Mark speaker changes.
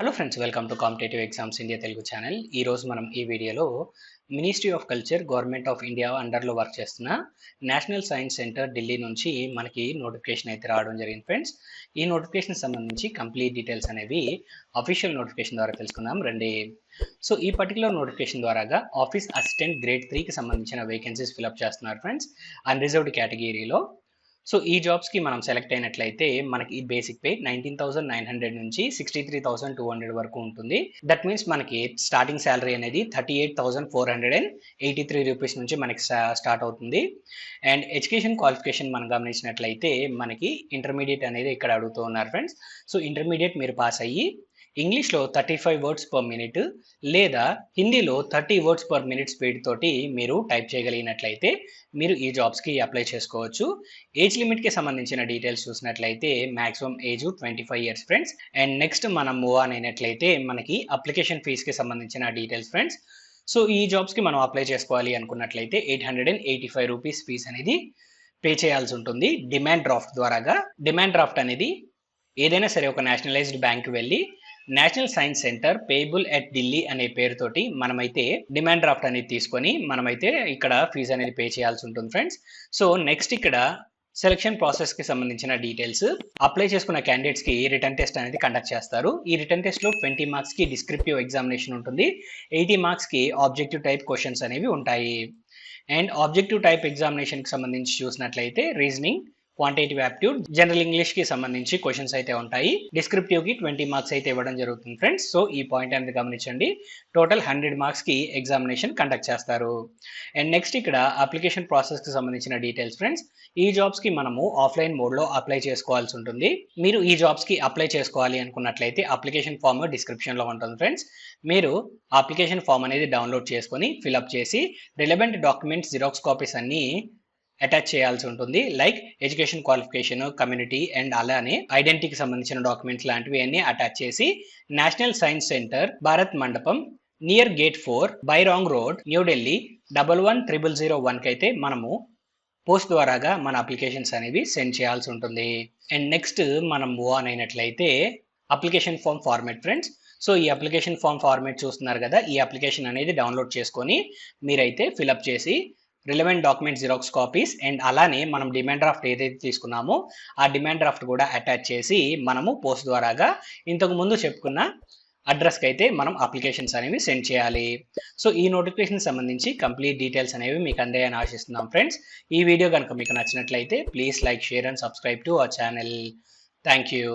Speaker 1: Hello friends, welcome to competitive exams India Telugu channel. ఈరోజు మనం ఈ వీడియోలో ministry of culture government of India అండర్లో వర్క్ చేస్తున్న నేషనల్ సైన్స్ సెంటర్ ఢిల్లీ నుంచి మనకి నోటిఫికేషన్ అయితే రావడం జరిగింది ఫ్రెండ్స్. ఈ నోటిఫికేషన్ సంబంధించి కంప్లీట్ డీటెయిల్స్ అనేవి అఫీషియల్ నోటిఫికేషన్ ద్వారా తెలుసుకుందాం రండి. సో ఈ పర్టికులర్ నోటిఫికేషన్ ద్వారాగా ఆఫీస్ అసిస్టెంట్ గ్రేడ్ 3కి సంబంధించిన వేకెన్సీస్ ఫిలప్ చేస్తున్నారు ఫ్రెండ్స్, అన్రిజర్వ్డ్ కేటగిరీలో. సో ఈ జాబ్స్కి మనం సెలెక్ట్ అయినట్లయితే మనకి ఈ బేసిక్ పే 19,900 నుంచి 63,200 వరకు ఉంటుంది. దట్ మీన్స్ మనకి స్టార్టింగ్ శాలరీ అనేది 38,483 రూపీస్ నుంచి మనకి స్టార్ట్ అవుతుంది. అండ్ ఎడ్యుకేషన్ క్వాలిఫికేషన్ మనం గమనించినట్లయితే మనకి ఇంటర్మీడియట్ అనేది ఇక్కడ అడుగుతూ ఉన్నారు ఫ్రెండ్స్. సో ఇంటర్మీడియట్ మీరు పాస్ అయ్యి ఇంగ్లీష్లో 35 వర్డ్స్ పర్ మినిట్ లేదా హిందీలో 30 వర్డ్స్ పర్ మినిట్ స్పీడ్ తోటి మీరు టైప్ చేయగలిగినట్లయితే మీరు ఈ జాబ్స్కి అప్లై చేసుకోవచ్చు. ఏజ్ లిమిట్కి సంబంధించిన డీటెయిల్స్ చూసినట్లయితే maximum age 25 years friends. And next మనం మూవ్ ఆన్ అయినట్లయితే మనకి అప్లికేషన్ ఫీజ్కి సంబంధించిన డీటెయిల్స్ ఫ్రెండ్స్. సో ఈ జాబ్స్కి మనం అప్లై చేసుకోవాలి అనుకున్నట్లయితే 885 రూపీస్ ఫీజ్ అనేది పే చేయాల్సి ఉంటుంది డిమాండ్ డ్రాఫ్ట్ ద్వారాగా. డిమాండ్ డ్రాఫ్ట్ అనేది ఏదైనా సరే ఒక నేషనలైజ్డ్ బ్యాంక్ వెళ్ళి national science centre payable at Delhi అనే పేరుతోటి మనమైతే డిమాండ్ డ్రాఫ్ట్ అనేది తీసుకొని మనమైతే ఇక్కడ ఫీజు అనేది పే చేయాల్సి ఉంటుంది ఫ్రెండ్స్. సో నెక్స్ట్ ఇక్కడ సెలక్షన్ ప్రాసెస్కి సంబంధించిన డీటెయిల్స్, అప్లై చేసుకున్న క్యాండిడేట్స్కి రిటర్న్ టెస్ట్ అనేది కండక్ట్ చేస్తారు. ఈ రిటర్న్ టెస్ట్లో 20 మార్క్స్కి డిస్క్రిప్టివ్ ఎగ్జామినేషన్ ఉంటుంది, 80 మార్క్స్కి ఆబ్జెక్టివ్ టైప్ క్వశ్చన్స్ అనేవి ఉంటాయి. అండ్ ఆబ్జెక్టివ్ టైప్ ఎగ్జామినేషన్కి సంబంధించి చూసినట్లయితే రీజనింగ్, క్వాంటిటేటివ్ యాప్ట్యూడ్, జనరల్ ఇంగ్లీష్కి సంబంధించి క్వశ్చన్స్ అయితే ఉంటాయి. డిస్క్రిప్టివ్కి 20 మార్క్స్ అయితే ఇవ్వడం జరుగుతుంది ఫ్రెండ్స్. సో ఈ పాయింట్ అనేది గమనించండి. టోటల్ 100 మార్క్స్కి ఎగ్జామినేషన్ కండక్ట్ చేస్తారు. అండ్ నెక్స్ట్ ఇక్కడ అప్లికేషన్ ప్రాసెస్కి సంబంధించిన డీటెయిల్స్ ఫ్రెండ్స్. ఈ జాబ్స్కి మనము ఆఫ్లైన్ మోడ్లో అప్లై చేసుకోవాల్సి ఉంటుంది. మీరు ఈ జాబ్స్కి అప్లై చేసుకోవాలి అనుకున్నట్లయితే అప్లికేషన్ ఫామ్ డిస్క్రిప్షన్లో ఉంటుంది ఫ్రెండ్స్. మీరు అప్లికేషన్ ఫామ్ అనేది డౌన్లోడ్ చేసుకొని ఫిలప్ చేసి రిలవెంట్ డాక్యుమెంట్స్ జిరాక్స్ కాపీస్ అన్ని అటాచ్ చేయాల్సి ఉంటుంది. Like education qualification, community and అలానే ఐడెంటిటీకి సంబంధించిన డాక్యుమెంట్స్ లాంటివి అన్ని అటాచ్ చేసి నేషనల్ సైన్స్ సెంటర్, భారత్ మండపం, నియర్ గేట్ 4, బైరాంగ్ రోడ్, న్యూఢిల్లీ 110001 కి అయితే మనము పోస్ట్ ద్వారాగా మన అప్లికేషన్స్ అనేవి సెండ్ చేయాల్సి ఉంటుంది. అండ్ నెక్స్ట్ మనం మూవ్ ఆన్ అయినట్లయితే application form format friends. So ఈ అప్లికేషన్ ఫామ్ ఫార్మేట్ చూస్తున్నారు కదా, ఈ అప్లికేషన్ అనేది డౌన్లోడ్ చేసుకొని మీరైతే ఫిలప్ చేసి relevant document xerox copies and అలానే మనం డిమాండ్ డ్రాఫ్ట్ ఏదైతే తీసుకున్నామో ఆ డిమాండ్ డ్రాఫ్ట్ కూడా అటాచ్ చేసి మనము పోస్ట్ ద్వారాగా ఇంతకు ముందు చెప్పుకున్న అడ్రస్కి అయితే మనం అప్లికేషన్స్ అనేవి సెండ్ చేయాలి. సో ఈ నోటిఫికేషన్ సంబంధించి కంప్లీట్ డీటెయిల్స్ అనేవి మీకు అందాయని ఆశిస్తున్నాం ఫ్రెండ్స్. ఈ వీడియో కనుక మీకు నచ్చినట్లయితే please like, share and subscribe to our channel. Thank you.